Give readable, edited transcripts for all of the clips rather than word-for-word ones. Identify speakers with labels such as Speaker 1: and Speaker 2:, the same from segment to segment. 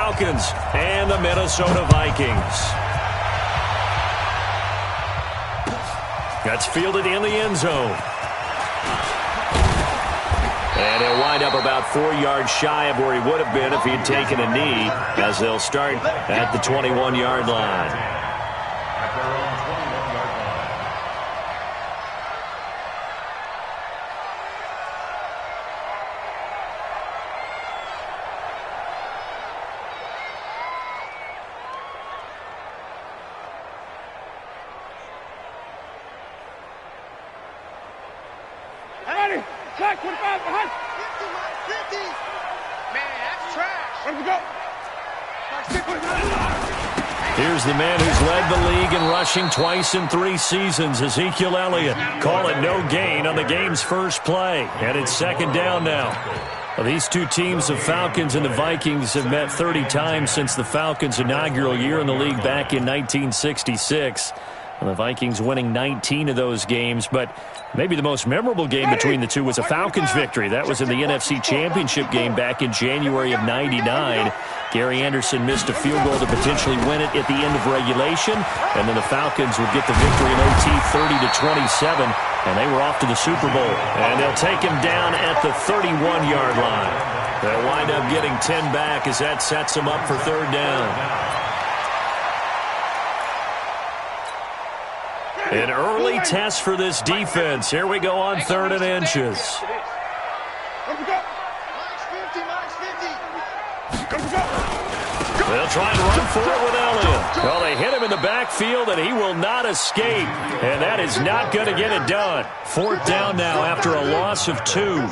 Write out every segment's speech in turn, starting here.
Speaker 1: Falcons and the Minnesota Vikings. That's fielded in the end zone. And he'll wind up about 4 yards shy of where he would have been if he had taken a knee, as they'll start at the 21-yard line.
Speaker 2: Check, 25, behind. 50. Man, that's trash. Where we go?
Speaker 1: Here's the man who's led the league in rushing twice in 3 seasons, Ezekiel Elliott. Call it no gain on the game's first play. And it's second down now. Well, these two teams, the Falcons and the Vikings, have met 30 times since the Falcons' inaugural year in the league back in 1966. And the Vikings winning 19 of those games, but maybe the most memorable game between the two was a Falcons victory. That was in the NFC Championship game back in January of '99. Gary Anderson missed a field goal to potentially win it at the end of regulation, and then the Falcons would get the victory in OT 30-27, and they were off to the Super Bowl. And they'll take him down at the 31-yard line. They'll wind up getting 10 back as that sets them up for third down. An early test for this defense. Here we go on 3rd and inches. They'll try and run for it with Elliott. Well, they hit him in the backfield, and he will not escape. And that is not going to get it done. 4th down now after a loss of 2.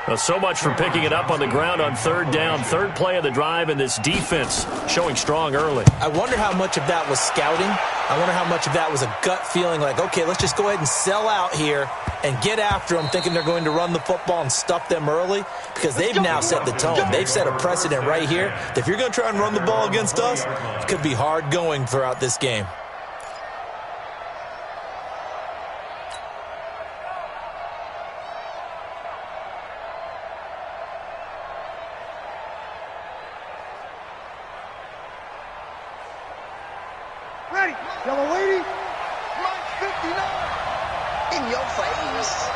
Speaker 1: Well, so much for picking it up on the ground on 3rd down. 3rd play of the drive, and this defense showing strong early.
Speaker 3: I wonder how much of that was scouting. I wonder how much of that was a gut feeling like, okay, let's just go ahead and sell out here and get after them, thinking they're going to run the football and stuff them early, because they've now set the tone. They've set a precedent right here. If you're going to try and run the ball against us, it could be hard going throughout this game.
Speaker 2: Ready, yellow lady. Line 59. In your face.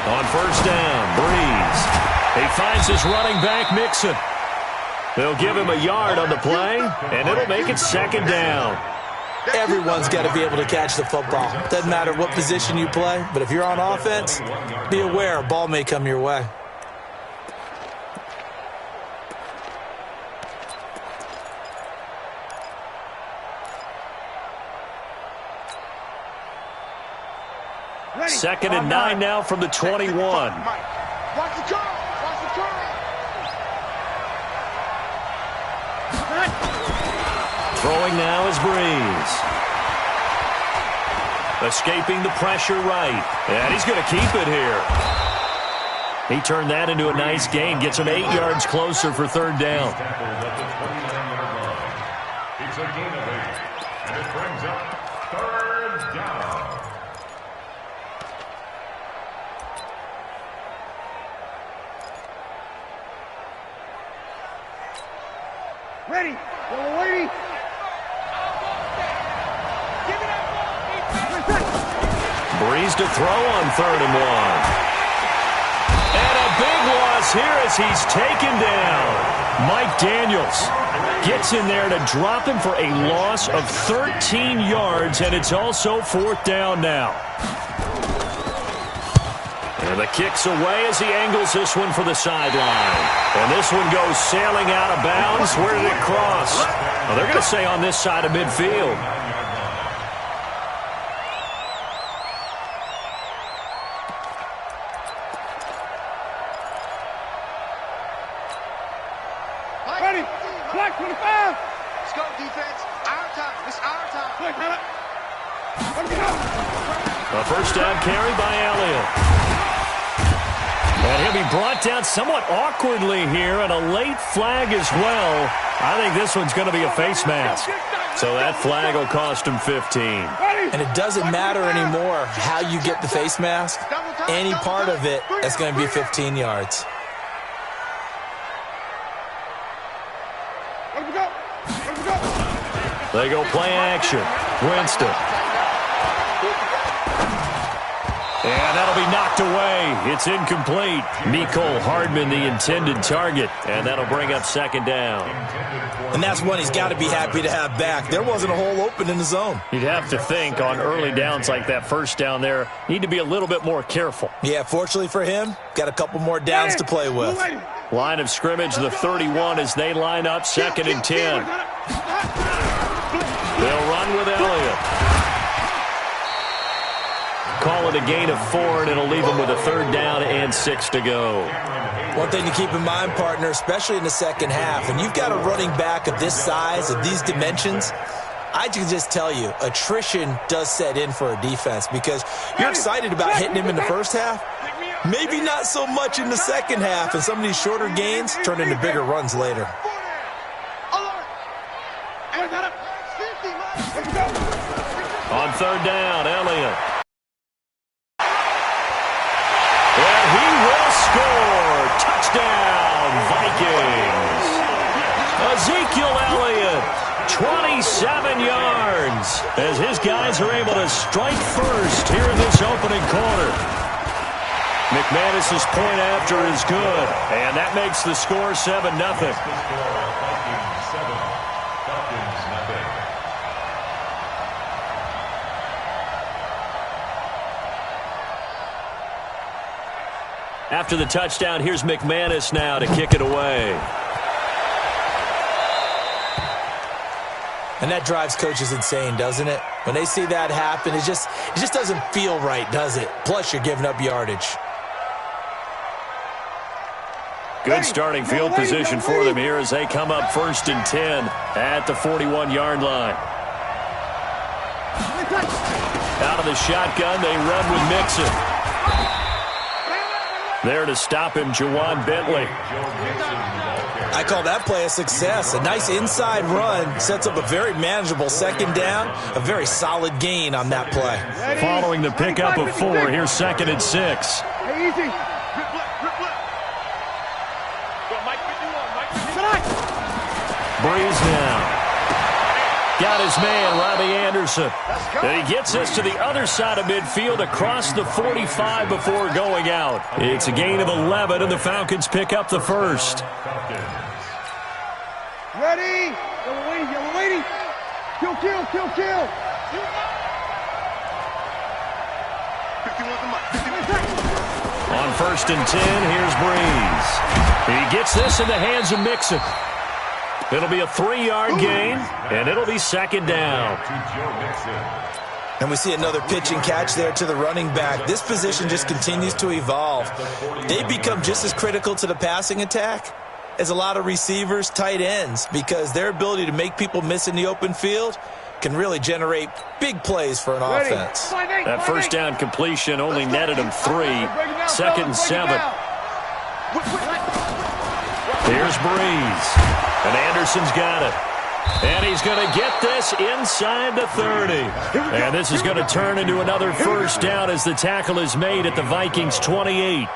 Speaker 1: On 1st down, Breeze. He finds his running back, Mixon. They'll give him a yard on the play, and it'll make it 2nd down.
Speaker 3: Everyone's got to be able to catch the football. Doesn't matter what position you play, but if you're on offense, be aware a ball may come your way.
Speaker 1: Second and 9 now from the 21.
Speaker 2: Watch the curl.
Speaker 1: Throwing now is Breeze. Escaping the pressure right. And he's going to keep it here. He turned that into a nice gain. Gets him 8 yards closer for 3rd down.
Speaker 4: It's a gain of 8. And it brings up 3rd down.
Speaker 2: Ready, yellow lady.
Speaker 1: Breeze to throw on 3rd and 1. And a big loss here as he's taken down. Mike Daniels gets in there to drop him for a loss of 13 yards, and it's also 4th down now. And the kick's away as he angles this one for the sideline. And this one goes sailing out of bounds. Where did it cross? Well, they're going to say on this side of midfield.
Speaker 2: Ready, flag 25. Let's go, defense. Our time. It's our time.
Speaker 1: A 1st down carry by Elliott. And he'll be brought down somewhat awkwardly here, and a late flag as well. I think this one's going to be a face mask. So that flag will cost him 15.
Speaker 3: And it doesn't matter anymore how you get the face mask. Any part of it, that's going to be 15 yards.
Speaker 2: Let him go. Let him go.
Speaker 1: They go play action. Winston. And that'll be knocked away. It's incomplete. Mecole Hardman, the intended target. And that'll bring up second down.
Speaker 3: And that's one he's got to be happy to have back. There wasn't a hole open in the zone.
Speaker 1: You'd have to think on early downs like that first down there, need to be a little bit more careful.
Speaker 3: Yeah, fortunately for him, got a couple more downs to play with.
Speaker 1: Line of scrimmage, the 31 as they line up, 2nd and 10. They'll run with Elliott. Call it a gain of 4, and it'll leave them with a 3rd down and 6 to go.
Speaker 3: One thing to keep in mind, partner, especially in the second half, and you've got a running back of this size, of these dimensions, I can just tell you, attrition does set in for a defense because you're excited about hitting him in the first half. Maybe not so much in the second half, and some of these shorter gains turn into bigger runs later.
Speaker 1: On 3rd down, Elliott. And he will score. Touchdown, Vikings. Ezekiel Elliott, 27 yards, as his guys are able to strike first here in this opening quarter. McManus's point after is good, and that makes the score 7-0. After the touchdown, here's McManus now to kick it away.
Speaker 3: And that drives coaches insane, doesn't it? When they see that happen, it just doesn't feel right, does it? Plus, you're giving up yardage.
Speaker 1: Good starting field position for them here as they come up 1st and 10 at the 41-yard line. Out of the shotgun, they run with Mixon. There to stop him, Juwan Bentley.
Speaker 3: I call that play a success. A nice inside run sets up a very manageable 2nd down, a very solid gain on that play.
Speaker 1: Following the pickup of 4, here's 2nd and 6.
Speaker 2: Hey, easy.
Speaker 1: Breeze now. Got his man, Robbie Anderson. And he gets us to the other side of midfield across the 45 before going out. It's a gain of 11, and the Falcons pick up the first.
Speaker 2: Ready? Yellow lady. Kill, kill, kill, kill.
Speaker 1: On 1st and 10, here's Breeze. He gets this in the hands of Mixon. It'll be a 3-yard gain, and it'll be 2nd down.
Speaker 3: And we see another pitch and catch there to the running back. This position just continues to evolve. They become just as critical to the passing attack as a lot of receivers, tight ends, because their ability to make people miss in the open field can really generate big plays for an offense.
Speaker 1: That first down completion only netted him 3. 2nd and 7. Here's Breeze. And Anderson's got it. And he's going to get this inside the 30. And this is going to turn into another first down as the tackle is made at the Vikings 28.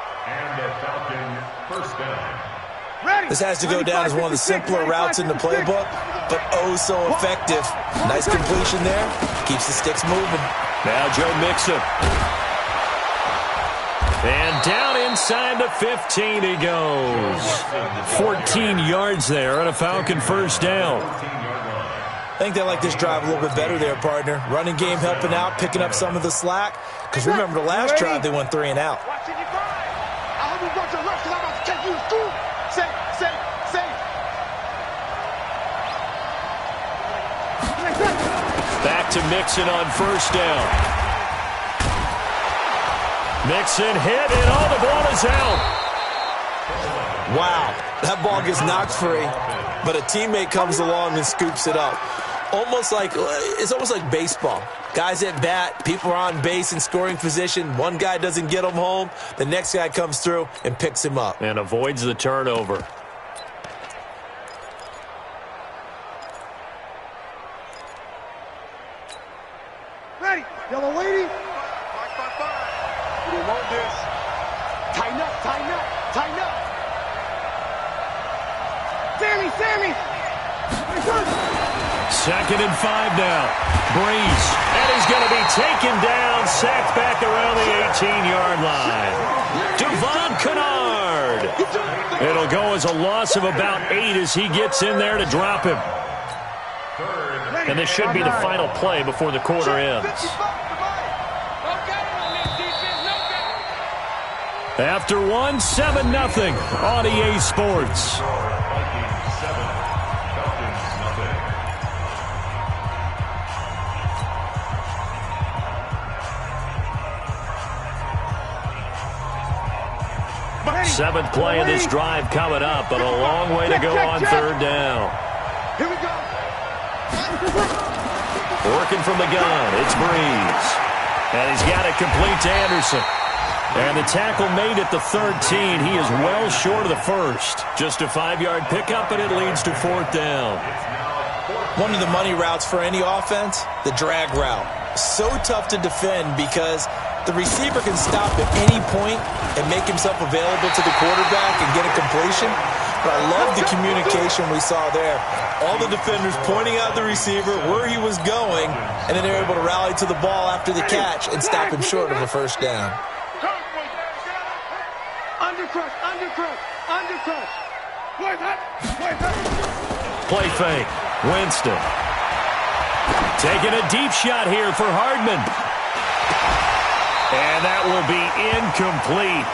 Speaker 3: This has to go down as one of the simpler routes in the playbook, but oh so effective. Nice completion there. Keeps the sticks moving.
Speaker 1: Now Joe Mixon. And down inside the 15 he goes. 14 yards there and a Falcon first down.
Speaker 3: I think they like this drive a little bit better there, partner. Running game helping out, picking up some of the slack. Because remember, the last drive they went 3 and out.
Speaker 1: Back to Mixon on first down. Mixon hit, and all the ball is out.
Speaker 3: Wow, that ball gets knocked free, but a teammate comes along and scoops it up. It's almost like baseball. Guys at bat, people are on base in scoring position. One guy doesn't get him home. The next guy comes through and picks him up.
Speaker 1: And avoids the turnover.
Speaker 2: Ready? Yellow lady. We want this. Tighten up, tighten up, tighten up. Sammy, Sammy.
Speaker 1: 2nd and 5 now. Breeze. And he's going to be taken down, sacked back around the 18-yard line. Devon Kennard. It'll go as a loss of about 8 as he gets in there to drop him. And this should be the final play before the quarter ends. After one, 7-0 on EA Sports. Seventh play of this drive coming up, but a long way to go on 3rd down.
Speaker 2: Here we go.
Speaker 1: Working from the gun, it's Breeze. And he's got it complete to Anderson. And the tackle made at the 13. He is well short of the first. Just a 5-yard pickup, and it leads to 4th down.
Speaker 3: One of the money routes for any offense, the drag route. So tough to defend because the receiver can stop at any point and make himself available to the quarterback and get a completion. But I love the communication we saw there. All the defenders pointing out the receiver, where he was going, and then they're able to rally to the ball after the catch and stop him short of a 1st down.
Speaker 2: Undercrush, undercrush, undercrush.
Speaker 1: Play fake. Winston. Taking a deep shot here for Hardman. And that will be incomplete.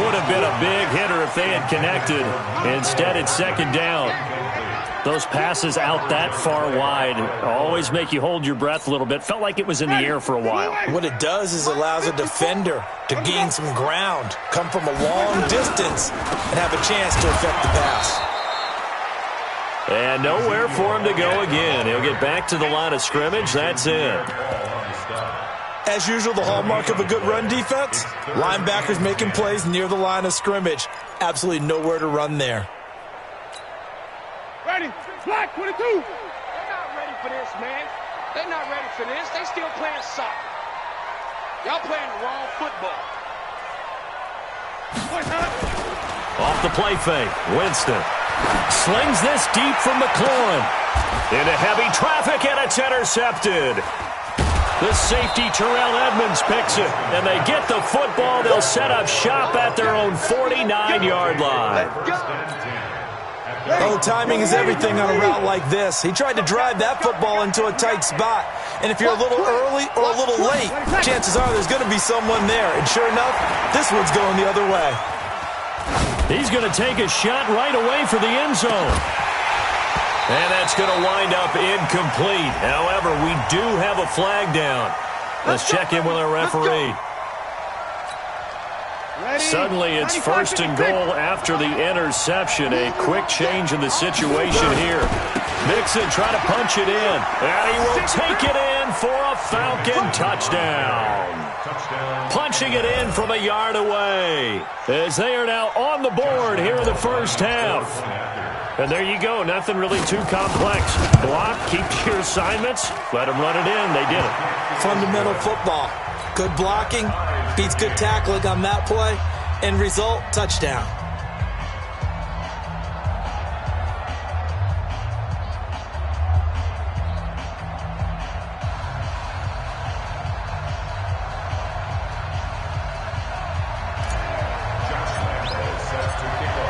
Speaker 1: Would have been a big hitter if they had connected. Instead, it's 2nd down. Those passes out that far wide always make you hold your breath a little bit. Felt like it was in the air for a while.
Speaker 3: What it does is it allows a defender to gain some ground, come from a long distance, and have a chance to affect the pass.
Speaker 1: And nowhere for him to go again. He'll get back to the line of scrimmage. That's it.
Speaker 3: As usual, the hallmark of a good run defense, linebackers making plays near the line of scrimmage. Absolutely nowhere to run there.
Speaker 2: Ready. Black 22.
Speaker 5: They're not ready for this, man. They're not ready for this. They still playing soccer. Y'all playing the wrong football.
Speaker 1: Off the play fake. Winston slings this deep from McLaurin. Into heavy traffic, and it's intercepted. The safety, Terrell Edmonds, picks it, and they get the football. They'll set up shop at their own 49-yard line.
Speaker 3: Oh, timing is everything on a route like this. He tried to drive that football into a tight spot. And if you're a little early or a little late, chances are there's going to be someone there. And sure enough, this one's going the other way.
Speaker 1: He's going to take a shot right away for the end zone. And that's going to wind up incomplete. However, we do have a flag down. Let's check in with our referee. Suddenly, it's 1st and goal after the interception. A quick change in the situation here. Mixon trying to punch it in. And he will take it in for a Falcon touchdown. Punching it in from a yard away. As they are now on the board here in the 1st half. And there you go. Nothing really too complex. Block, keep your assignments, let them run it in. They did it.
Speaker 3: Fundamental football. Good blocking, beats good tackling on that play. End result, touchdown.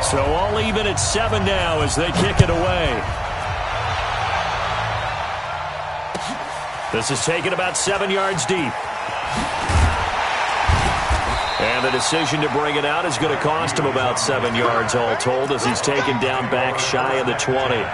Speaker 1: So all even at 7 now as they kick it away. This is taken about 7 yards deep. And the decision to bring it out is going to cost him about 7 yards all told as he's taken down back shy of the 20.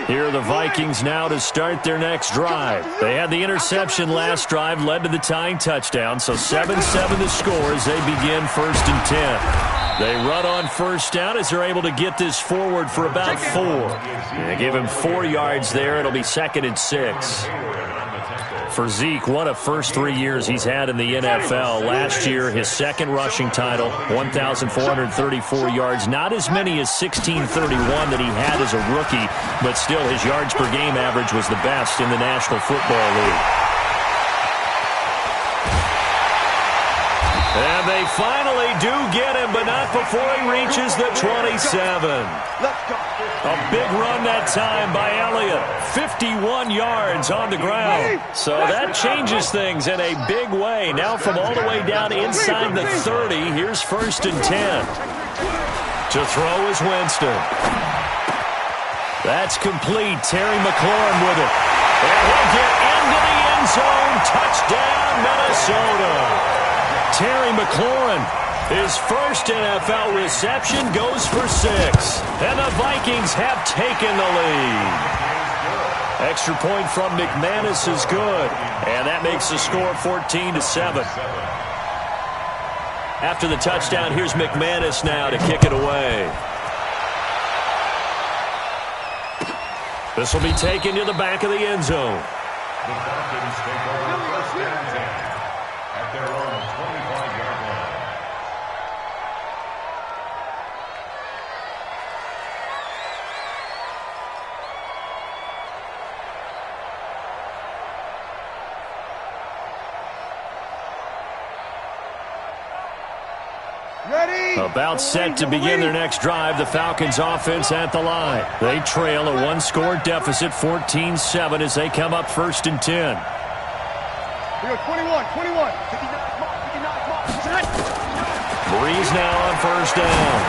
Speaker 1: Here are the Vikings now to start their next drive. They had the interception last drive, led to the tying touchdown, so 7-7 the score as they begin 1st and 10. They run on 1st down as they're able to get this forward for about 4. They give him 4 yards there. It'll be 2nd and 6. For Zeke, one of first 3 years he's had in the NFL. Last year, his 2nd rushing title, 1,434 yards. Not as many as 1,631 that he had as a rookie, but still his yards per game average was the best in the National Football League. And they finally do get him, but not before he reaches the 27. A big run that time by Elliott. 51 yards on the ground. So that changes things in a big way. Now from all the way down inside the 30, here's 1st and 10. To throw is Winston. That's complete. Terry McLaurin with it. And he'll get into the end zone. Touchdown, Minnesota. Terry McLaurin, his first NFL reception, goes for 6. And the Vikings have taken the lead. Extra point from McManus is good. And that makes the score 14-7. After the touchdown, here's McManus now to kick it away. This will be taken to the back of the end zone.
Speaker 4: The Falcons take over 1st and 10 at their own 25-yard line.
Speaker 2: Ready?
Speaker 1: About set to begin their next drive, the Falcons offense at the line. They trail a one-score deficit, 14-7, as they come up 1st and 10.
Speaker 2: We go 21, 59.
Speaker 1: Breeze now on 1st down.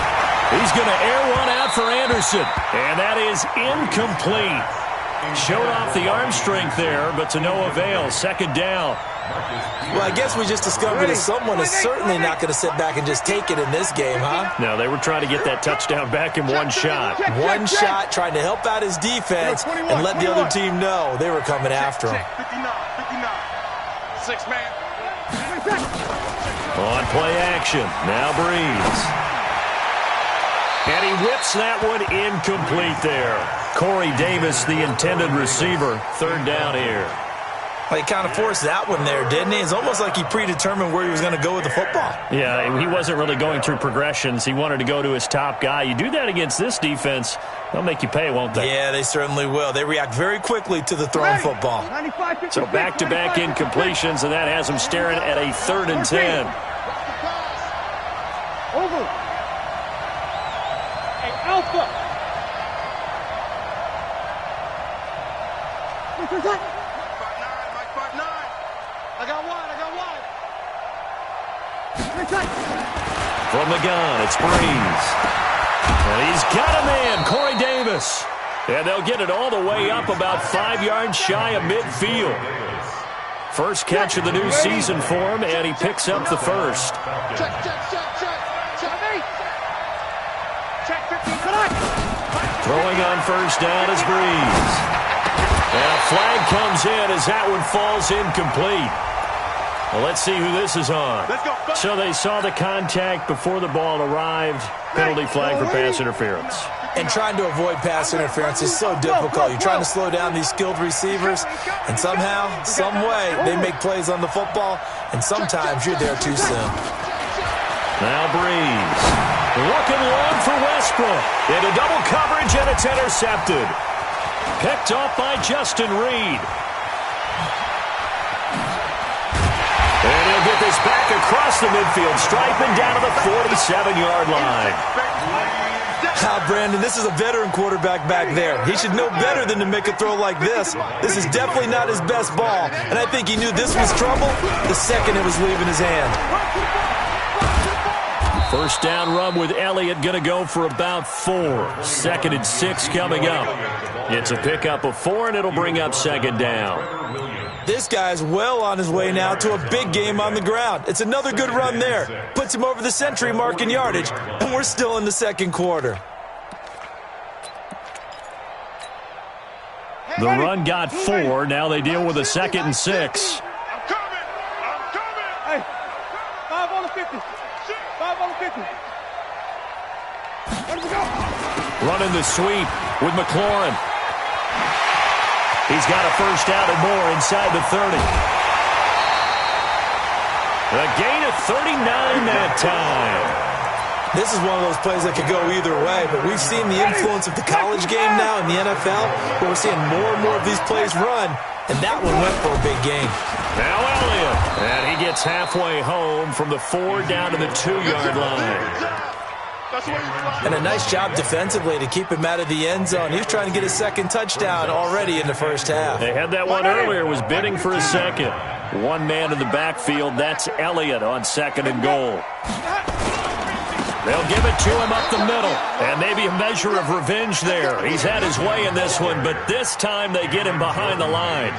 Speaker 1: He's going to air one out for Anderson, and that is incomplete. Showed off the arm strength there, but to no avail. 2nd down.
Speaker 3: Well, I guess we just discovered that someone is certainly not going to sit back and just take it in this game, huh?
Speaker 1: No, they were trying to get that touchdown back in one shot.
Speaker 3: One shot, trying to help out his defense and let the other team know they were coming after him.
Speaker 5: 6 man.
Speaker 1: On play action, now Breeze. And he whips that one incomplete there. Corey Davis, the intended receiver, 3rd down here.
Speaker 3: Well, he kind of forced that one there, didn't he? It's almost like he predetermined where he was going to go with the football.
Speaker 1: Yeah, he wasn't really going through progressions. He wanted to go to his top guy. You do that against this defense, they'll make you pay, won't they?
Speaker 3: Yeah, they certainly will. They react very quickly to the thrown football.
Speaker 1: So back-to-back incompletions, and that has him staring at a 3rd and 10.
Speaker 2: Over. Hey, Alpha.
Speaker 1: From the gun, it's Breeze. And he's got a man, Corey Davis. And they'll get it all the way up about 5 yards shy of midfield. First catch of the new season for him, and he picks up the first. Throwing on 1st down is Breeze. And a flag comes in as that one falls incomplete. Well, let's see who this is on. So they saw the contact before the ball arrived. Penalty flag for pass interference.
Speaker 3: And trying to avoid pass interference is so difficult. You're trying to slow down these skilled receivers, and somehow, some way, they make plays on the football, and sometimes you're there too soon.
Speaker 1: Now Breeze. Looking long for Westbrook. Into double coverage, and it's intercepted. Picked off by Justin Reed. And he'll get this back across the midfield stripe and down to the 47-yard line.
Speaker 3: Brandon, this is a veteran quarterback back there. He should know better than to make a throw like this. This is definitely not his best ball, and I think he knew this was trouble the second it was leaving his hand.
Speaker 1: First down run with Elliott, going to go for about 4. 2nd and 6 coming up. It's a pickup of 4, and it'll bring up 2nd down.
Speaker 3: This guy's well on his way now to a big game on the ground. It's another good run there. Puts him over the century mark in yardage, and we're still in the 2nd quarter.
Speaker 1: The run got 4. Now they deal with a 2nd and 6.
Speaker 5: I'm coming.
Speaker 2: Hey, 5 on the 50. 5 on the 50. Where we go?
Speaker 1: Running the sweep with McLaurin. He's got a first down and more inside the 30. A gain of 39 that time.
Speaker 3: This is one of those plays that could go either way, but we've seen the influence of the college game now in the NFL, where we're seeing more and more of these plays run, and that one went for a big gain.
Speaker 1: Now Elliott, and he gets halfway home from the 4 down to the 2-yard line.
Speaker 3: And a nice job defensively to keep him out of the end zone. He was trying to get his second touchdown already in the first half.
Speaker 1: They had that one earlier, was bidding for a second. One man in the backfield, that's Elliott on 2nd and goal. They'll give it to him up the middle, and maybe a measure of revenge there. He's had his way in this one, but this time they get him behind the line.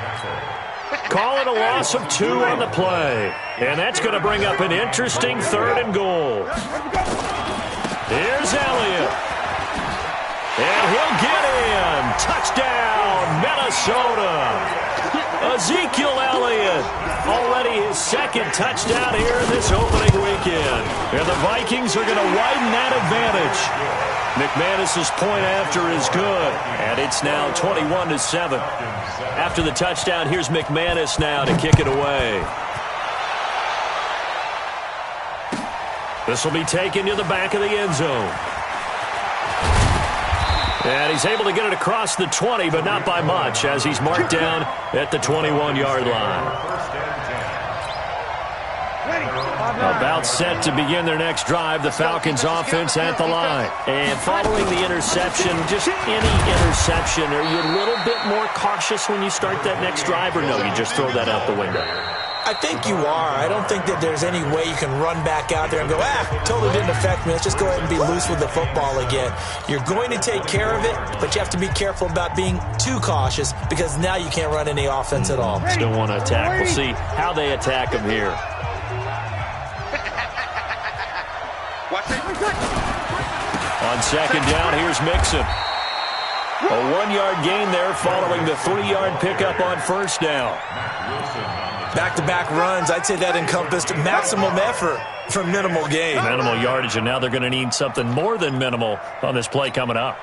Speaker 1: Call it a loss of 2 on the play, and that's going to bring up an interesting 3rd and goal. Here's Elliott, and he'll get in. Touchdown, Minnesota. Ezekiel Elliott, already his 2nd touchdown here in this opening weekend. And the Vikings are going to widen that advantage. McManus's point after is good, and it's now 21-7. After the touchdown, here's McManus now to kick it away. This will be taken to the back of the end zone. And he's able to get it across the 20, but not by much, as he's marked down at the 21-yard line. About set to begin their next drive, the Falcons offense at the line. And following the interception, just any interception, are you a little bit more cautious when you start that next drive, or no, you just throw that out the window?
Speaker 3: I think you are. I don't think that there's any way you can run back out there and go, totally didn't affect me. Let's just go ahead and be loose with the football again. You're going to take care of it, but you have to be careful about being too cautious because now you can't run any offense at all.
Speaker 1: Still want to attack. We'll see how they attack him here. On 2nd down, here's Mixon. A 1-yard gain there following the 3-yard pickup on 1st down.
Speaker 3: Back-to-back runs, I'd say that encompassed maximum effort for minimal gain.
Speaker 1: Minimal yardage, and now they're going to need something more than minimal on this play coming up.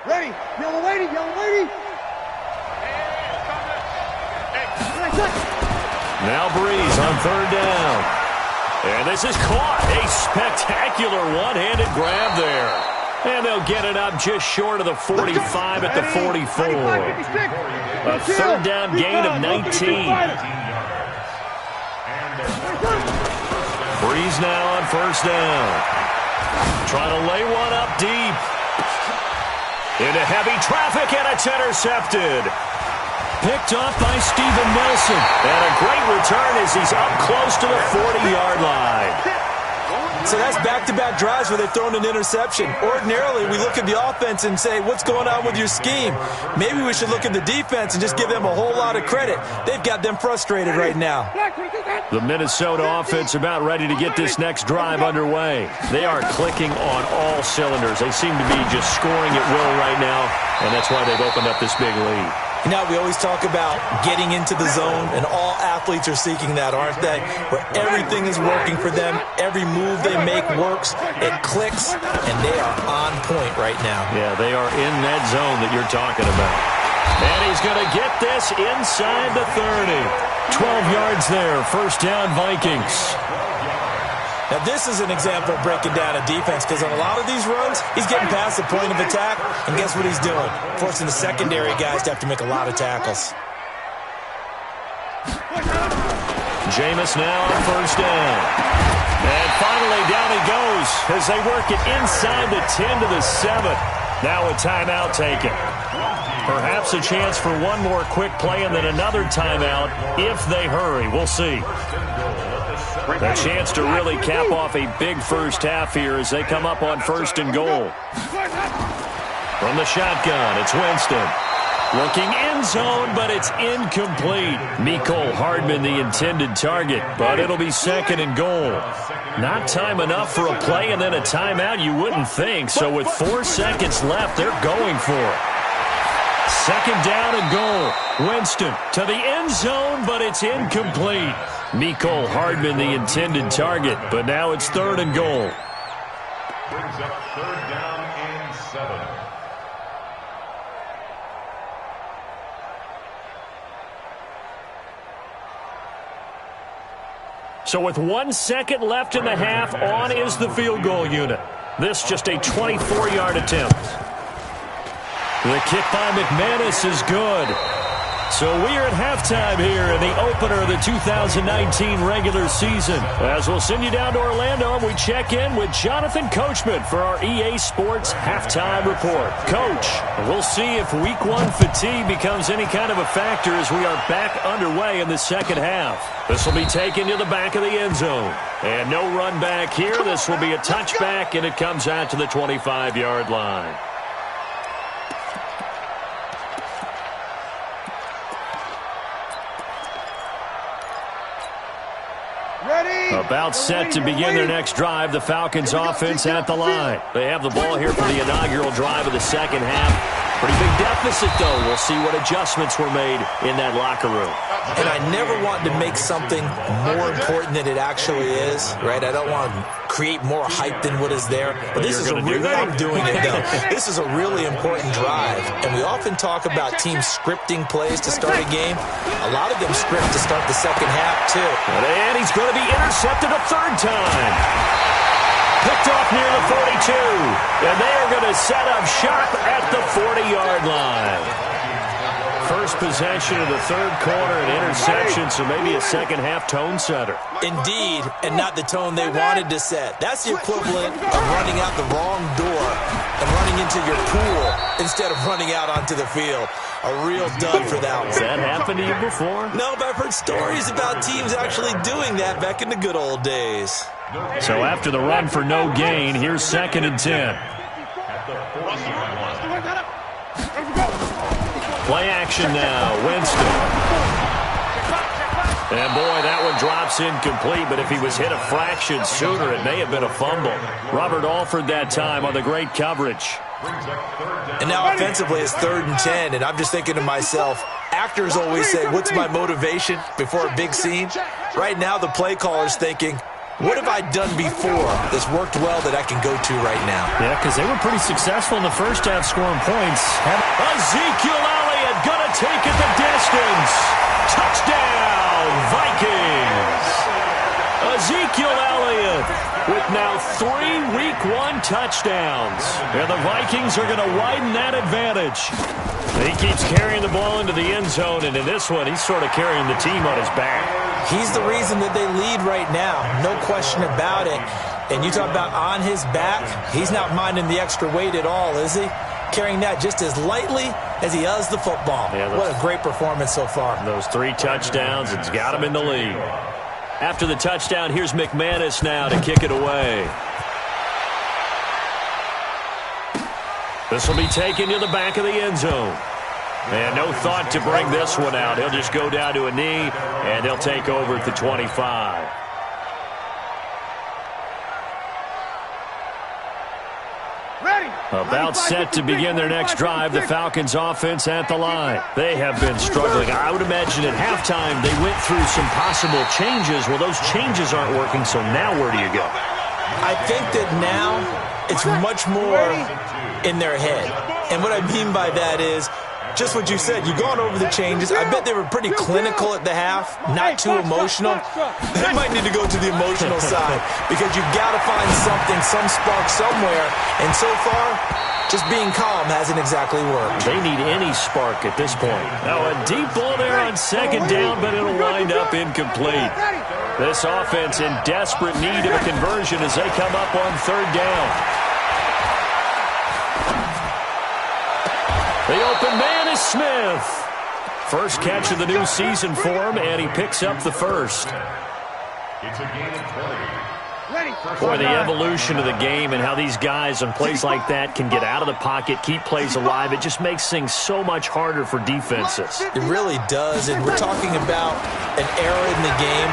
Speaker 2: Ready, yellow lady, yellow lady.
Speaker 1: Now Breeze on 3rd down. And this is caught. A spectacular one-handed grab there. And they'll get it up just short of the 45 at the 44. A 3rd down gain of 19. Breeze now on 1st down. Trying to lay one up deep. Into heavy traffic, and it's intercepted. Picked off by Steven Nelson. And a great return as he's up close to the 40-yard line.
Speaker 3: So that's back-to-back drives where they've thrown an interception. Ordinarily, we look at the offense and say, what's going on with your scheme? Maybe we should look at the defense and just give them a whole lot of credit. They've got them frustrated right now.
Speaker 1: The Minnesota offense about ready to get this next drive underway. They are clicking on all cylinders. They seem to be just scoring at will right now, and that's why they've opened up this big lead.
Speaker 3: You know, we always talk about getting into the zone, and all athletes are seeking that, aren't they? Where everything is working for them, every move they make works, it clicks, and they are on point right now.
Speaker 1: Yeah, they are in that zone that you're talking about. And he's going to get this inside the 30. 12 yards there, 1st down Vikings.
Speaker 3: Now, this is an example of breaking down a defense because on a lot of these runs, he's getting past the point of attack, and guess what he's doing? Forcing the secondary guys to have to make a lot of tackles.
Speaker 1: Jameis now on 1st down. And finally, down he goes as they work it inside the 10 to the 7. Now a timeout taken. Perhaps a chance for one more quick play and then another timeout if they hurry. We'll see. A chance to really cap off a big first half here as they come up on 1st and goal. From the shotgun, it's Winston. Looking end zone, but it's incomplete. Mecole Hardman, the intended target, but it'll be 2nd and goal. Not time enough for a play and then a timeout, you wouldn't think. So with 4 seconds left, they're going for it. 2nd down and goal. Winston to the end zone, but it's incomplete. Mecole Hardman, the intended target, but now it's 3rd and goal.
Speaker 4: Brings up 3rd down and 7.
Speaker 1: So with 1 second left in the half, on is the field goal unit. This just a 24-yard attempt. The kick by McManus is good. So we are at halftime here in the opener of the 2019 regular season. As we'll send you down to Orlando, and we check in with Jonathan Coachman for our EA Sports Halftime Report. Coach, we'll see if Week 1 fatigue becomes any kind of a factor as we are back underway in the second half. This will be taken to the back of the end zone. And no run back here. This will be a touchback, and it comes out to the 25-yard line. About set to begin their next drive, the Falcons offense at the line. They have the ball here for the inaugural drive of the second half. Pretty big deficit, though. We'll see what adjustments were made in that locker room.
Speaker 3: And I never want to make something more important than it actually is, right? I don't want to create more hype than what is there. But this is a really, I'm doing it, though. This is a really important drive. And we often talk about teams scripting plays to start a game. A lot of them script to start the second half, too.
Speaker 1: And he's going to be intercepted a third time. Picked off near the 42. And they are going to set up shop at the 40-yard line. First possession of the third quarter, an interception, so maybe a second-half tone setter.
Speaker 3: Indeed, and not the tone they wanted to set. That's the equivalent of running out the wrong door and running into your pool instead of running out onto the field. A real dud for that one.
Speaker 1: Has that happened to you before?
Speaker 3: No, but I've heard stories about teams actually doing that back in the good old days.
Speaker 1: So after the run for no gain, here's 2nd and 10. Play action now, Winston. And boy, that one drops incomplete, but if he was hit a fraction sooner, it may have been a fumble. Robert Alford that time on the great coverage.
Speaker 3: And now offensively it's 3rd and 10, and I'm just thinking to myself, actors always say, what's my motivation before a big scene? Right now the play caller's thinking, what have I done before that's worked well that I can go to right now?
Speaker 1: Yeah, because they were pretty successful in the first half scoring points. Ezekiel Elliott going to take it the distance. Touchdown, Vikings. Ezekiel Elliott with now 3 Week 1 touchdowns. And the Vikings are going to widen that advantage. He keeps carrying the ball into the end zone, and in this one, he's sort of carrying the team on his back.
Speaker 3: He's the reason that they lead right now, no question about it. And you talk about on his back, he's not minding the extra weight at all, is he? Carrying that just as lightly as he does the football. Yeah, what a great performance so far.
Speaker 1: Those 3 touchdowns, it's got him in the lead. After the touchdown, here's McManus now to kick it away. This will be taken to the back of the end zone. And no thought to bring this one out. He'll just go down to a knee, and they'll take over at the 25. About set to begin their next drive, the Falcons offense at the line. They have been struggling. I would imagine at halftime they went through some possible changes. Well, those changes aren't working, so now where do you go?
Speaker 3: I think that now it's much more in their head. And what I mean by that is, just what you said, you've gone over the changes. I bet they were pretty clinical at the half, not too emotional. They might need to go to the emotional side because you've got to find something, some spark somewhere. And so far, just being calm hasn't exactly worked.
Speaker 1: They need any spark at this point. Now a deep ball there on 2nd down, but it'll wind up incomplete. This offense in desperate need of a conversion as they come up on 3rd down. The open man is Smith. First catch of the new season for him, and he picks up the first.
Speaker 4: It's a gain of 20.
Speaker 1: Boy, the evolution of the game and how these guys on plays like that can get out of the pocket, keep plays alive, it just makes things so much harder for defenses.
Speaker 3: It really does, and we're talking about an era in the game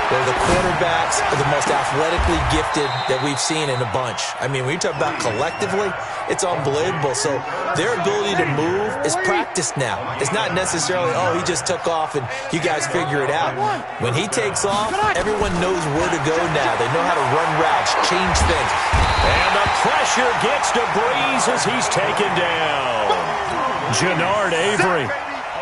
Speaker 3: where the quarterbacks are the most athletically gifted that we've seen in a bunch. I mean, when you talk about collectively, it's unbelievable. So their ability to move is practiced now. It's not necessarily, oh, he just took off and you guys figure it out. When he takes off, everyone knows where to go now. They know how to run routes, change things.
Speaker 1: And the pressure gets to Breeze as he's taken down. Jannard Avery.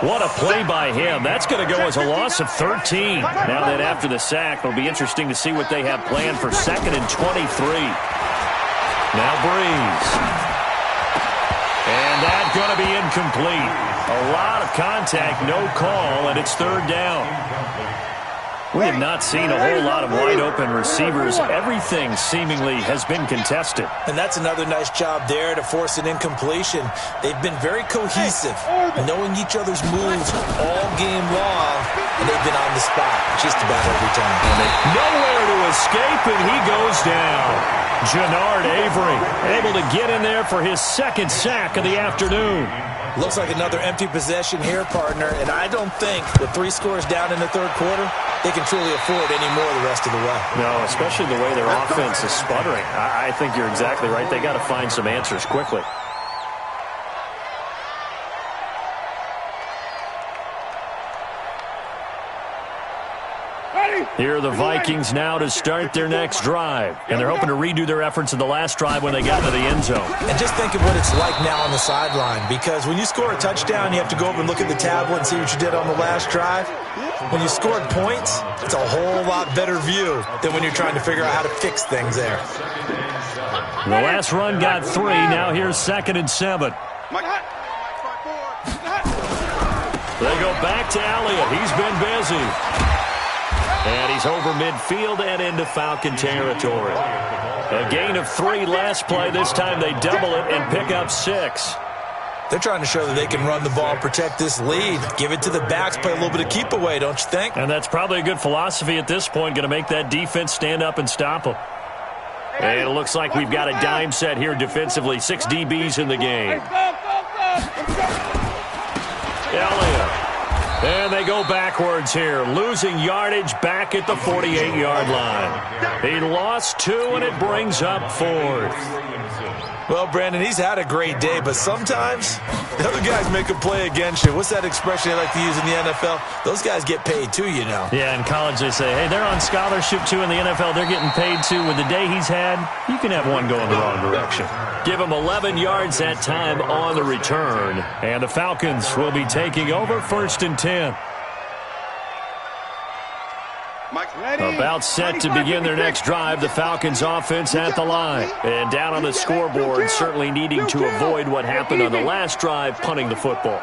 Speaker 1: What a play by him. That's going to go as a loss of 13. Now that after the sack, it'll be interesting to see what they have planned for 2nd and 23. Now Breeze. And that's going to be incomplete. A lot of contact, no call, and it's third down. We have not seen a whole lot of wide-open receivers. Everything seemingly has been contested.
Speaker 3: And that's another nice job there to force an incompletion. They've been very cohesive, knowing each other's moves all game long, and they've been on the spot just about every time.
Speaker 1: Nowhere to escape, and he goes down. Jannard Avery able to get in there for his second sack of the afternoon.
Speaker 3: Looks like another empty possession here, partner, and I don't think with 3 scores down in the third quarter, they can truly afford any more the rest of the way.
Speaker 1: No, especially the way their offense is sputtering. I think you're exactly right. They got to find some answers quickly. Here are the Vikings now to start their next drive. And they're hoping to redo their efforts in the last drive when they got to the end zone.
Speaker 3: And just think of what it's like now on the sideline. Because when you score a touchdown, you have to go over and look at the tablet and see what you did on the last drive. When you scored points, it's a whole lot better view than when you're trying to figure out how to fix things there.
Speaker 1: The last run got 3. Now here's 2nd and 7. They go back to Elliott. He's been busy. And he's over midfield and into Falcon territory. A gain of 3 last play. This time they double it and pick up 6.
Speaker 3: They're trying to show that they can run the ball and protect this lead. Give it to the backs, play a little bit of keep away, don't you think?
Speaker 1: And that's probably a good philosophy at this point. Going to make that defense stand up and stop them. And it looks like we've got a dime set here defensively. 6 DBs in the game. Elliott. And they go backwards here, losing yardage back at the 48-yard line. He lost 2, and it brings up 4th.
Speaker 3: Well, Brandon, he's had a great day, but sometimes the other guys make a play against you. What's that expression they like to use in the NFL? Those guys get paid too, you know.
Speaker 1: Yeah, in college they say, hey, they're on scholarship too. In the NFL, they're getting paid too. With the day he's had, you can have one going the wrong direction. Give him 11 yards that time on the return. And the Falcons will be taking over 1st and 10. About set to begin their next drive, the Falcons offense at the line. And down on the scoreboard, certainly needing to avoid what happened on the last drive, punting the football.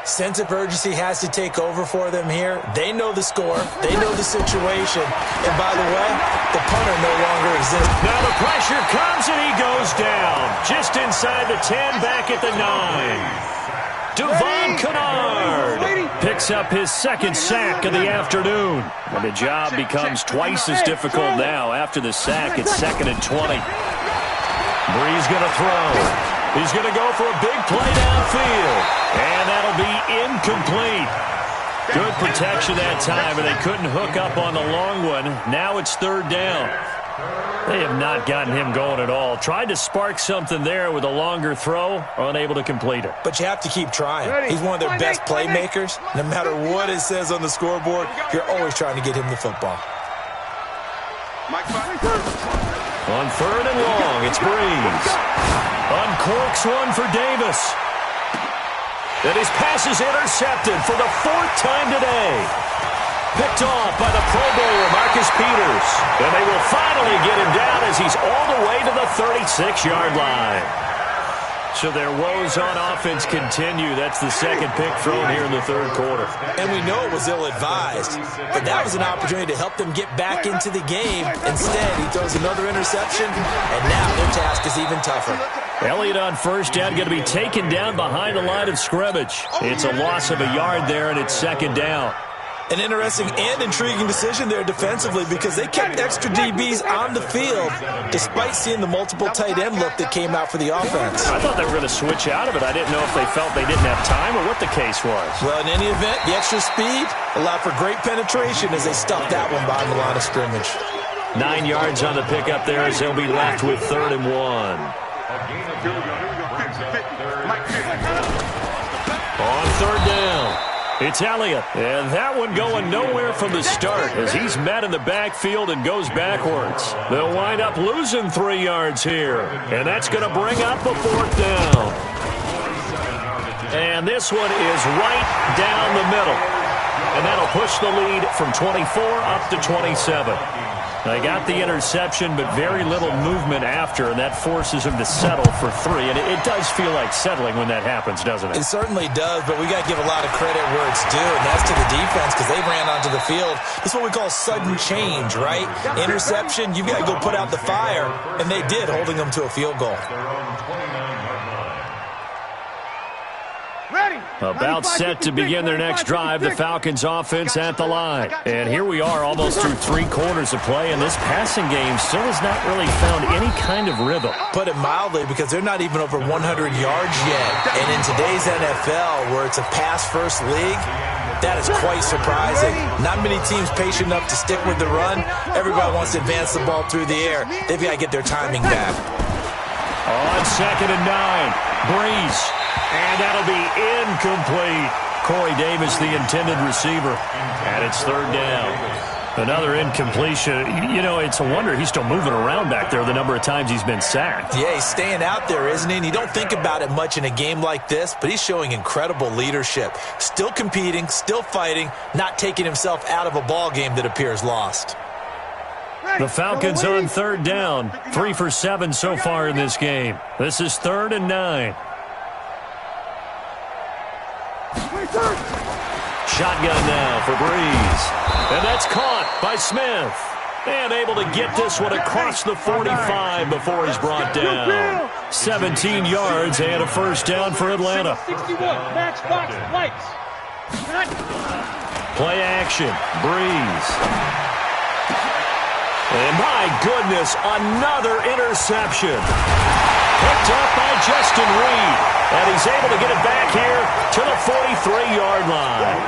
Speaker 3: Sense of urgency has to take over for them here. They know the score. They know the situation. And by the way, the punter no longer exists.
Speaker 1: Now the pressure comes and he goes down. Just inside the 10, back at the 9. Devon Kennard picks up his 2nd sack of the afternoon. And the job becomes twice as difficult now after the sack. It's 2nd and 20. Breeze going to throw. He's going to go for a big play downfield. And that'll be incomplete. Good protection that time, and they couldn't hook up on the long one. Now it's 3rd down. They have not gotten him going at all. Tried to spark something there with a longer throw, unable to complete it.
Speaker 3: But you have to keep trying. He's one of their best playmakers. No matter what it says on the scoreboard, you're always trying to get him the football.
Speaker 1: On 3rd and long, it's Breeze. Uncorks one for Davis. And his pass is intercepted for the 4th time today. Picked off by the Pro Bowler, Marcus Peters. And they will finally get him down as he's all the way to the 36-yard line. So their woes on offense continue. That's the 2nd pick thrown here in the 3rd quarter.
Speaker 3: And we know it was ill-advised. But that was an opportunity to help them get back into the game. Instead, he throws another interception, and now their task is even tougher.
Speaker 1: Elliott on 1st down, going to be taken down behind the line of scrimmage. It's a loss of a yard there, and it's 2nd down.
Speaker 3: An interesting and intriguing decision there defensively because they kept extra DBs on the field despite seeing the multiple tight end look that came out for the offense.
Speaker 1: I thought they were going to switch out of it. I didn't know if they felt they didn't have time or what the case was.
Speaker 3: Well, in any event, the extra speed allowed for great penetration as they stuffed that one behind the line of scrimmage.
Speaker 1: 9 yards on the pickup there as they'll be left with 3rd and 1. On 3rd down. It's Elliott, and that one going nowhere from the start as he's met in the backfield and goes backwards. They'll wind up losing 3 yards here, and that's going to bring up a 4th down. And this one is right down the middle, and that'll push the lead from 24 up to 27. They got the interception, but very little movement after, and that forces him to settle for 3. And it does feel like settling when that happens, doesn't it?
Speaker 3: It certainly does, but we got to give a lot of credit where it's due, and that's to the defense because they ran onto the field. This is what we call sudden change, right? Interception, you've got to go put out the fire, and they did, holding them to a field goal.
Speaker 1: About set to begin their next drive, the Falcons offense at the line. And here we are almost through 3 quarters of play, and this passing game still has not really found any kind of rhythm.
Speaker 3: Put it mildly, because they're not even over 100 yards yet. And in today's NFL, where it's a pass-first league, that is quite surprising. Not many teams patient enough to stick with the run. Everybody wants to advance the ball through the air. They've got to get their timing back.
Speaker 1: On 2nd and 9, Breeze. And that'll be incomplete. Corey Davis, the intended receiver. And it's 3rd down. Another incompletion. You know, it's a wonder he's still moving around back there the number of times he's been sacked.
Speaker 3: Yeah, he's staying out there, isn't he? And you don't think about it much in a game like this, but he's showing incredible leadership. Still competing, still fighting, not taking himself out of a ball game that appears lost.
Speaker 1: The Falcons on 3rd down. 3 for 7 so far in this game. This is 3rd and 9. Shotgun now for Breeze. And that's caught by Smith. And able to get this one across the 45 before he's brought down. 17 yards and a 1st down for Atlanta.
Speaker 2: 61, match box, lights.
Speaker 1: Play action, Breeze. And my goodness, another interception. Picked up by Justin Reed. And he's able to get it back here to the 43-yard line.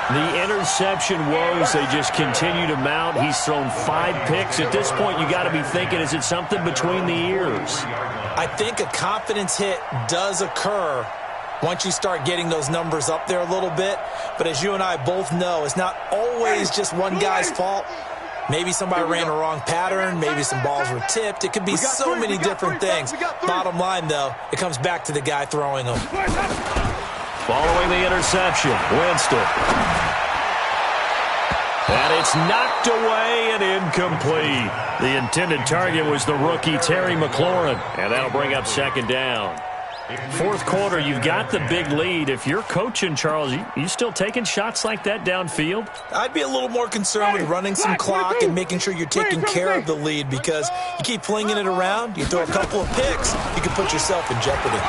Speaker 1: The interception woes, they just continue to mount. He's thrown 5 picks. At this point, you got to be thinking, is it something between the ears?
Speaker 3: I think a confidence hit does occur once you start getting those numbers up there a little bit. But as you and I both know, it's not always just one guy's fault. Maybe somebody ran a wrong pattern. Maybe some balls were tipped. It could be so many different things. Bottom line, though, it comes back to the guy throwing them.
Speaker 1: Following the interception, Winston. And it's knocked away and incomplete. The intended target was the rookie Terry McLaurin. And that'll bring up 2nd down. 4th quarter, you've got the big lead. If you're coaching, Charles, you still taking shots like that downfield?
Speaker 3: I'd be a little more concerned with running some clock and making sure you're taking care of the lead, because you keep flinging it around, you throw a couple of picks, you can put yourself in jeopardy.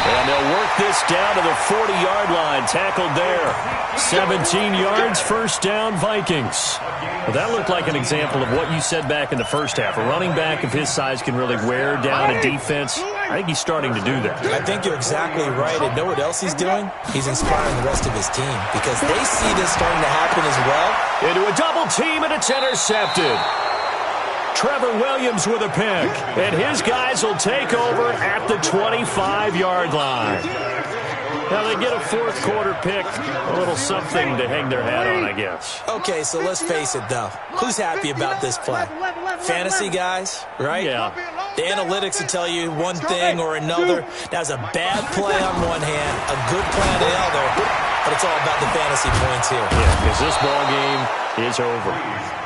Speaker 1: And they'll work this down to the 40-yard line, tackled there. 17 yards, 1st down, Vikings. Well, that looked like an example of what you said back in the first half. A running back of his size can really wear down a defense. I think he's starting to do that.
Speaker 3: I think you're exactly right. And know what else he's doing? He's inspiring the rest of his team, because they see this starting to happen as well.
Speaker 1: Into a double team, and it's intercepted. Trevor Williams with a pick, and his guys will take over at the 25-yard line. Now they get a 4th quarter pick, a little something to hang their hat on, I guess.
Speaker 3: Okay, so let's face it, though. Who's happy about this play? Fantasy guys, right?
Speaker 1: Yeah.
Speaker 3: The analytics will tell you one thing or another. That's a bad play on one hand, a good play on the other, but it's all about the fantasy points here.
Speaker 1: Yeah, because this ball game is over.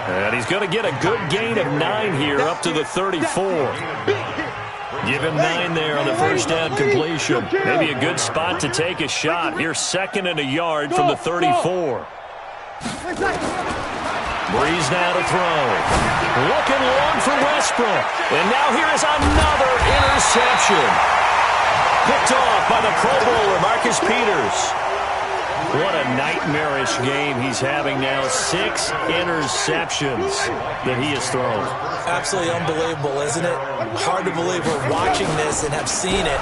Speaker 1: And he's going to get a good gain of 9 here, up to the 34. Give him 9 there on the 1st down completion. Maybe a good spot to take a shot. Here's 2nd and a yard from the 34. Breeze now to throw. Looking long for Westbrook. And now here is another interception. Picked off by the Pro Bowler, Marcus Peters. What a nightmarish game he's having now. 6 interceptions that he has thrown.
Speaker 3: Absolutely unbelievable, isn't it? Hard to believe we're watching this and have seen it,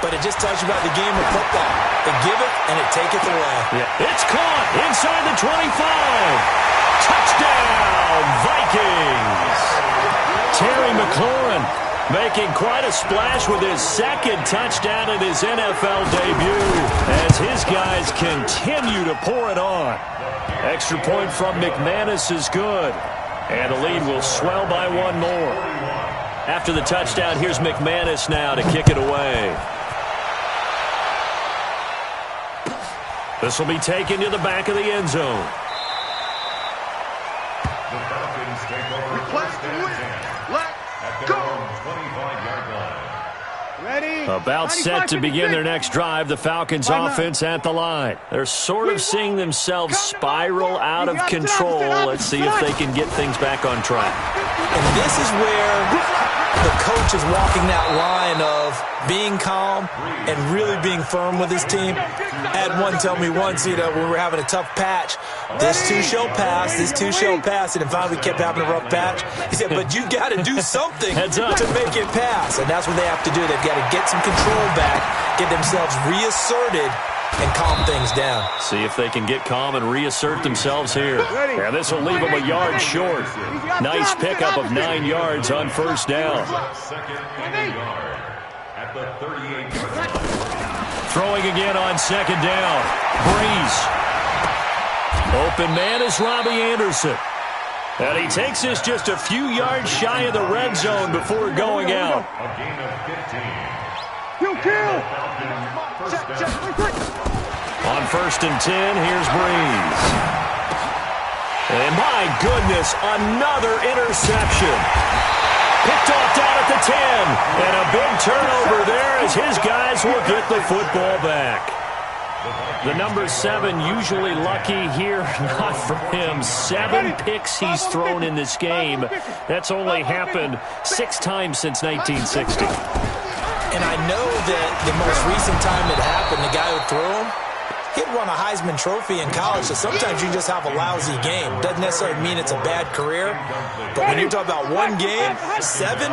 Speaker 3: but it just tells you about the game of football. They give it and it taketh away.
Speaker 1: Yeah. It's caught inside the 25. Touchdown, Vikings. Terry McLaurin making quite a splash with his 2nd touchdown in his NFL debut as his guys continue to pour it on. Extra point from McManus is good, and the lead will swell by 1 more. After the touchdown, here's McManus now to kick it away. This will be taken to the back of the end zone.
Speaker 4: first and 10 at their own 25-yard line.
Speaker 1: About set to begin their next drive, the Falcons offense at the line. They're sort of seeing themselves spiral out of control. Let's see if they can get things back on track.
Speaker 3: And this is where the coach is walking that line of being calm and really being firm with his team. I had one tell me once, when we were having a tough patch, this too shall pass, this too shall pass, and then finally we kept having a rough patch. He said, but you got to do something to make it pass, and that's what they have to do. They've got to get some control back, get themselves reasserted, and calm things down.
Speaker 1: See if they can get calm and reassert themselves here. And this will leave them a yard short. Nice pickup of 9 yards on first down.
Speaker 4: Second and a yard at the 38-yard line.
Speaker 1: Throwing again on second down. Breeze. Open man is Robbie Anderson. And he takes this just a few yards shy of the red zone before going out.
Speaker 4: A gain of 15.
Speaker 2: You kill!
Speaker 1: On first and 10, here's Breeze. And my goodness, another interception. Picked off down at the 10. And a big turnover there as his guys will get the football back. The number 7 usually lucky here, not for him. 7 picks he's thrown in this game. That's only happened 6 times since 1960.
Speaker 3: And I know that the most recent time it happened, the guy who threw him, he'd won a Heisman Trophy in college, so sometimes you just have a lousy game. Doesn't necessarily mean it's a bad career, but when you're talking about one game, 7,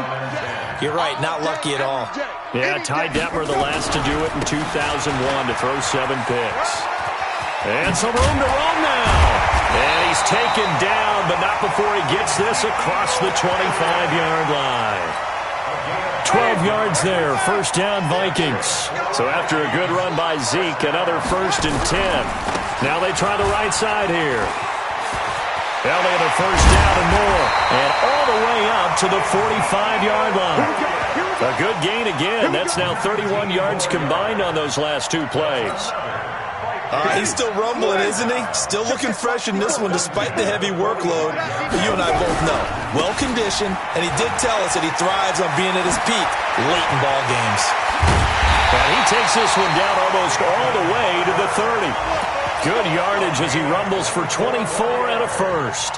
Speaker 3: you're right, not lucky at all.
Speaker 1: Yeah, Ty Detmer the last to do it in 2001 to throw 7 picks. And some room to run now. And he's taken down, but not before he gets this across the 25-yard line. 12 yards there, first down Vikings. So after a good run by Zeke, another first and 10. Now they try the right side here. Elliott a first down and more. And all the way up to the 45-yard line. A good gain again. That's now 31 yards combined on those last 2 plays.
Speaker 3: He's still rumbling, isn't he? Still looking fresh in this one despite the heavy workload. But you and I both know, well-conditioned, and he did tell us that he thrives on being at his peak late in ball games.
Speaker 1: And he takes this one down almost all the way to the 30. Good yardage as he rumbles for 24 and a first.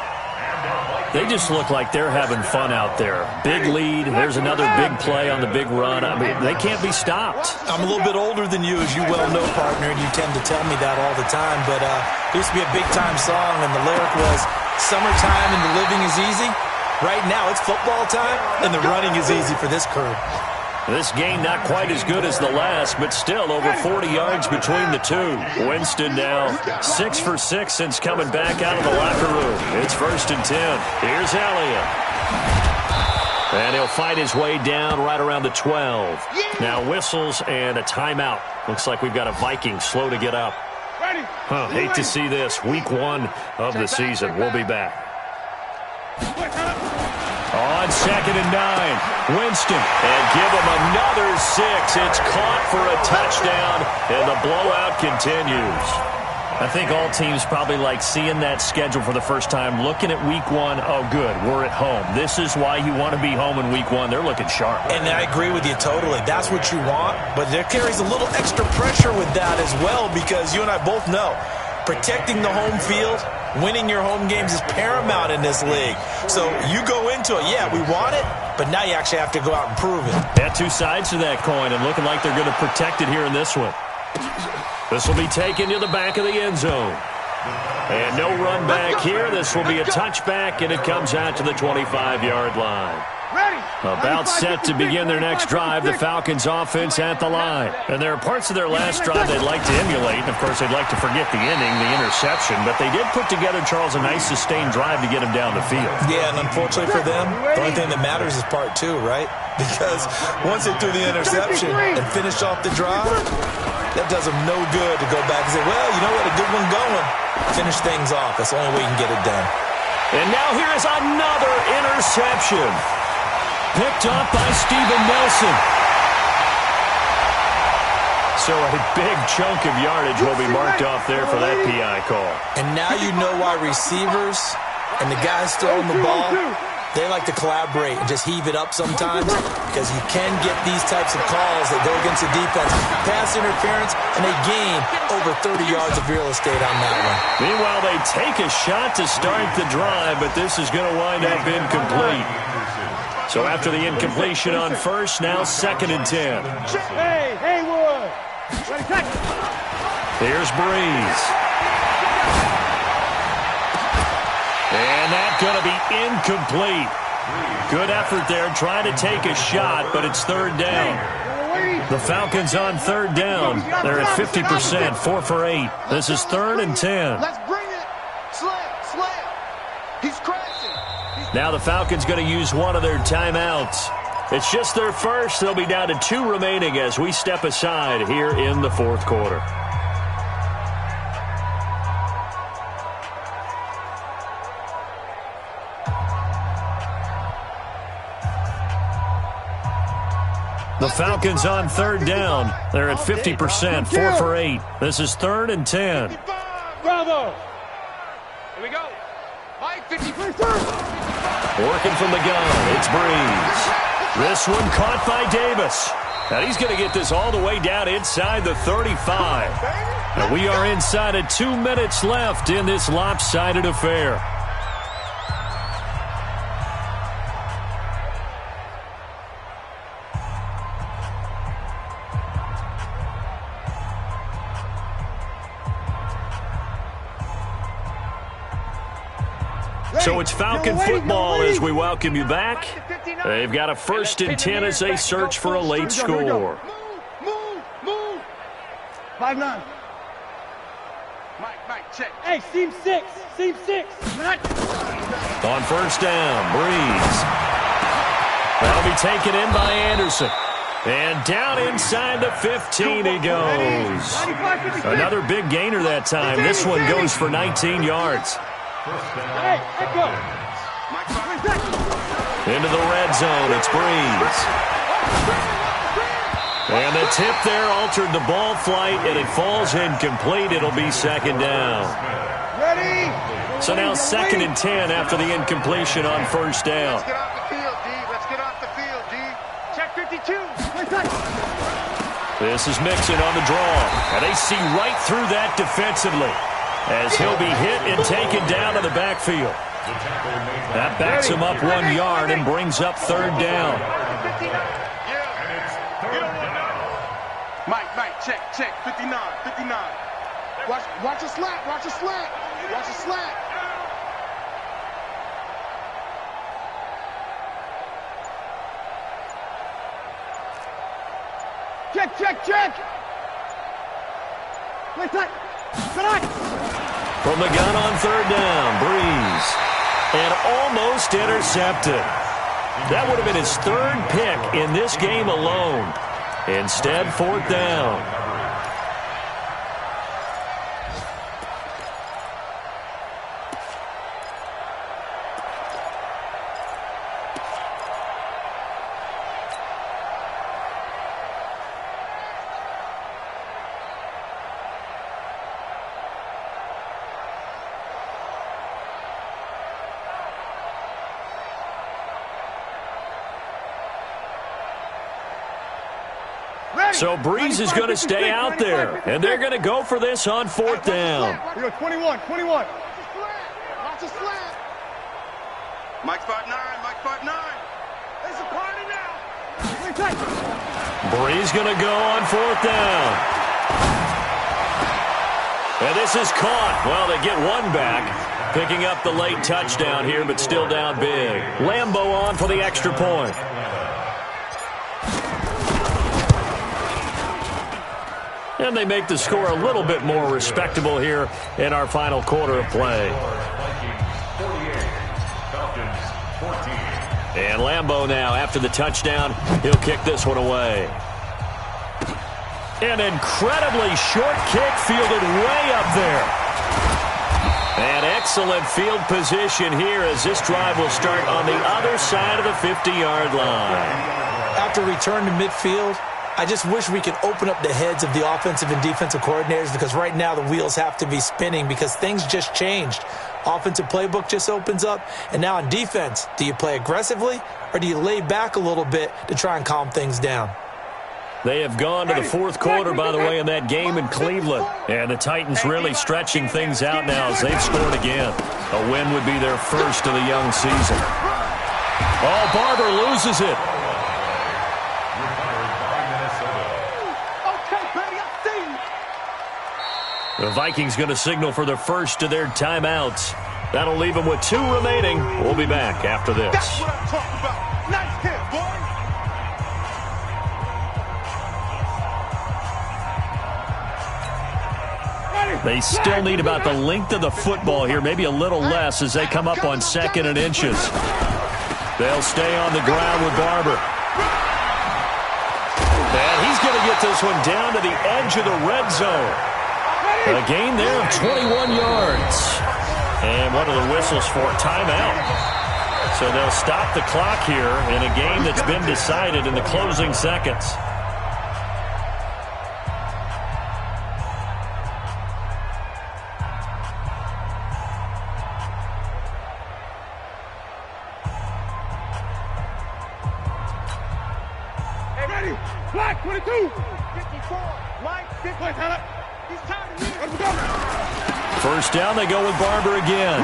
Speaker 1: They just look like they're having fun out there. Big lead. There's another big play on the big run. I mean, they can't be stopped.
Speaker 3: I'm a little bit older than you, as you well know, partner, and you tend to tell me that all the time. But it used to be a big-time song, and the lyric was, summertime and the living is easy. Right now, it's football time, and the running is easy for this crew.
Speaker 1: This game not quite as good as the last, but still over 40 yards between the two. Winston now 6 for 6 since coming back out of the locker room. It's first and 10. Here's Elliott. And he'll fight his way down right around the 12. Now whistles and a timeout. Looks like we've got a Viking slow to get up. Hate to see this. Week 1 of the season. We'll be back. On second and 9, Winston, and give him another 6. It's caught for a touchdown, and the blowout continues. I think all teams probably like seeing that schedule for the first time, looking at week 1. Oh, good, we're at home. This is why you want to be home in week 1. They're looking sharp.
Speaker 3: And I agree with you totally. That's what you want, but there carries a little extra pressure with that as well, because you and I both know protecting the home field, winning your home games is paramount in this league. So you go into it, yeah, we want it, but now you actually have to go out and prove it.
Speaker 1: Yeah, 2 sides to that coin, and looking like they're going to protect it here in this one. This will be taken to the back of the end zone. And no run back here. This will be a touchback, and it comes out to the 25-yard line. About set to begin their next drive, the Falcons offense at the line. And there are parts of their last drive they'd like to emulate. And, of course, they'd like to forget the ending, the interception. But they did put together, Charles, a nice sustained drive to get him down the field.
Speaker 3: Yeah, and unfortunately for them, the only thing that matters is part 2, right? Because once they threw the interception and finished off the drive, that does them no good to go back and say, well, you know what, a good one going. Finish things off. That's the only way you can get it done.
Speaker 1: And now here is another interception. Picked up by Steven Nelson. So a big chunk of yardage will be marked off there for that PI call.
Speaker 3: And now you know why receivers and the guys throwing the ball, They like to collaborate and just heave it up sometimes because you can get these types of calls that go against the defense. Pass interference, and they gain over 30 yards of real estate on that one.
Speaker 1: Meanwhile, they take a shot to start the drive, but this is going to wind up incomplete. So after the incompletion on first, now 2nd and 10.
Speaker 2: Hey, Haywood.
Speaker 1: Here's Breeze. And that's going to be incomplete. Good effort there, trying to take a shot, but it's 3rd down. The Falcons on 3rd down. They're at 50%, 4 for 8. This is 3rd and 10.
Speaker 5: Let's bring it. Slam. He's crashing.
Speaker 1: Now the Falcons going to use one of their timeouts. It's just their first. They'll be down to 2 remaining as we step aside here in the 4th quarter. The Falcons on 3rd down. They're at 50%, 4 for 8. This is 3rd and 10.
Speaker 2: Bravo.
Speaker 5: Here we go. Mike, 50.
Speaker 1: Working from the gun, it's Breeze. This one caught by Davis. Now he's going to get this all the way down inside the 35. And we are inside of 2 minutes left in this lopsided affair. So it's Falcon football as we welcome you back. They've got a 1st and 10 as they search for a late score.
Speaker 5: Move.
Speaker 2: 5-9.
Speaker 5: Mike, check.
Speaker 2: Hey, seam 6.
Speaker 1: On 1st down, Breeze. That'll be taken in by Anderson. And down inside the 15 he goes. Another big gainer that time. This one goes for 19 yards.
Speaker 2: Hey, go.
Speaker 1: Into the red zone, it's Breeze. And the tip there altered the ball flight, and it falls incomplete. It'll be 2nd down.
Speaker 2: Ready.
Speaker 1: So now 2nd and 10 after the incompletion on 1st down.
Speaker 5: Let's get off the field, D. Let's get off the field, D. Check 52.
Speaker 1: This is Mixon on the draw, and they see right through that defensively as he'll be hit and taken down to the backfield. That backs him up 1 yard and brings up 3rd down.
Speaker 5: Mike, check. 59. Watch a slant.
Speaker 2: Check.
Speaker 1: From the gun on 3rd down, Breeze. And almost intercepted. That would have been his 3rd pick in this game alone. Instead, 4th down. So Breeze is going to stay out there, and they're going to go for this on 4th down.
Speaker 2: 21.
Speaker 5: Watch a slant. Mike 5'9". There's a party now.
Speaker 1: Breeze going to go on 4th down. And this is caught. Well, they get one back, picking up the late touchdown here, but still down big. Lambeau on for the extra point. And they make the score a little bit more respectable here in our final quarter of play. And Lambeau now, after the touchdown, he'll kick this one away. An incredibly short kick fielded way up there. An excellent field position here as this drive will start on the other side of the 50-yard line.
Speaker 3: After return to midfield, I just wish we could open up the heads of the offensive and defensive coordinators because right now the wheels have to be spinning because things just changed. offensive playbook just opens up. And now on defense, do you play aggressively or do you lay back a little bit to try and calm things down?
Speaker 1: They have gone to the fourth quarter, by the way, in that game in Cleveland. And the Titans really stretching things out now as they've scored again. A win would be their first of the young season. Oh, Barber loses it. The Vikings going to signal for the first of their timeouts. That'll leave them with 2 remaining. We'll be back after this.
Speaker 2: That's what I'm talking about. Nice hit, boy.
Speaker 1: They still need about the length of the football here, maybe a little less as they come up on 2nd and inches. They'll stay on the ground with Barber. And he's going to get this one down to the edge of the red zone. A gain there of 21 yards. And one of the whistles for timeout. So they'll stop the clock here in a game that's been decided in the closing seconds.
Speaker 2: Hey, ready? Black 22. 54. Mike, 50. He's tired of me. Let's go.
Speaker 1: First down, they go with Barber again.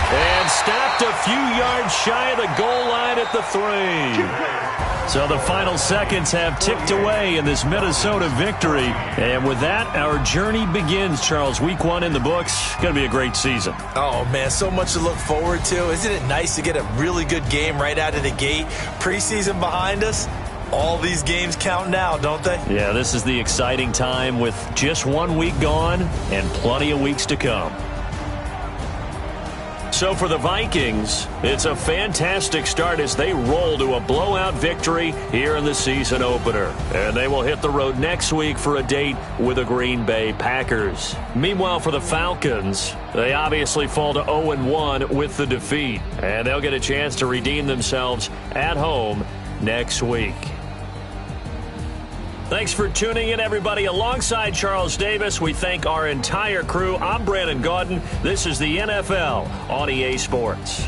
Speaker 1: And stopped a few yards shy of the goal line at the 3. So the final seconds have ticked away in this Minnesota victory. And with that, our journey begins, Charles. Week 1 in the books. Going to be a great season.
Speaker 3: Oh, man, so much to look forward to. Isn't it nice to get a really good game right out of the gate? Preseason behind us. All these games count now, don't they?
Speaker 1: Yeah, this is the exciting time with just 1 week gone and plenty of weeks to come. So for the Vikings, it's a fantastic start as they roll to a blowout victory here in the season opener. And they will hit the road next week for a date with the Green Bay Packers. Meanwhile, for the Falcons, they obviously fall to 0-1 with the defeat. And they'll get a chance to redeem themselves at home next week. Thanks for tuning in, everybody. Alongside Charles Davis, we thank our entire crew. I'm Brandon Gaudin. This is the NFL on EA Sports.